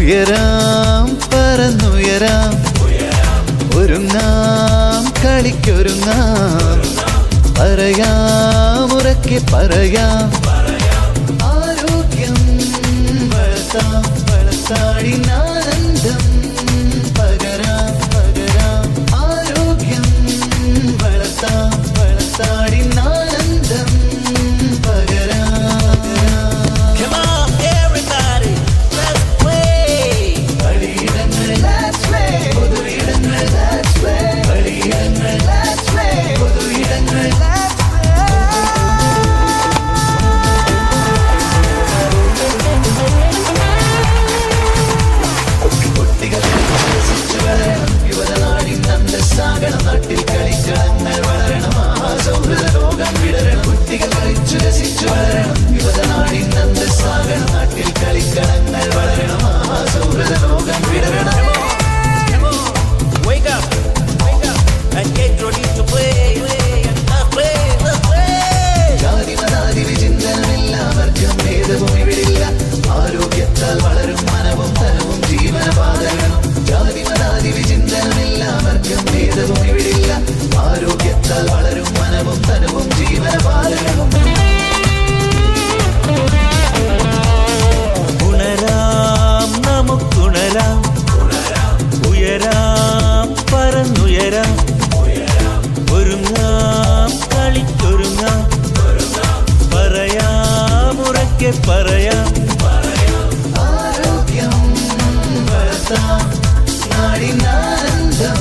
ഉയരാം പറന്നുയരാം ഒരുങ്ങാം കളിക്കൊരുങ്ങാം പറയാം ഉറക്കെ പറയാം ആരോഗ്യം വളർത്താം വളർത്താടിനാനന്ദം പകരാം പകരാം ആരോഗ്യം വളർത്താം വളർത്താടിനാനന്ദം പകരാം. Come on, everybody, let's play. കളിയിടങ്ങൾ let's play. പൊതുയിടങ്ങൾ let's play. കളിയിടങ്ങൾ let's play. പൊതുയിടങ്ങൾ let's play. കുട്ടികൾ വികസിച്ചു വളരണം യുവതനാടിൻ അന്തസ്സാകണം നാട്ടിൽ കളിക്കളങ്ങൾ വളരണം സൗഹൃദ ലോകം വിടരണം കുട്ടികൾ കളിച്ചു രസിച്ചു വളരണം യുവതനാടിൻ അന്തസ്സാകണം നാട്ടിൽ കളിക്കളങ്ങൾ വളരണം സൗഹൃദ ലോകം വിടരണം. Come on, wake up, and get ready to play. Let's play, let's play. ജാതി മതാതി വിചിന്തനമില്ലാവർക്കും ഭേദവും ഇവിടില്ല ആരോഗ്യത്താൽ വളരും മനവും തനവും ജീവനപാതകളും ജാതി മതാതി വിചിന്തനമില്ലാവർക്കും ഭേദവും ഇവിടില്ല ആരോഗ്യത്താൽ വളരും മനവും തനവും ജീവനപാതകളും. ഉണരാം നമുക്കുണരാം ഉയരാം പറന്നുയരാം ഒരുങ്ങാം കളിക്കൊരുങ്ങാം പറയാം ഉറക്കെ പറയാം ആരോഗ്യം വളർത്താം നാടിനാനന്ദം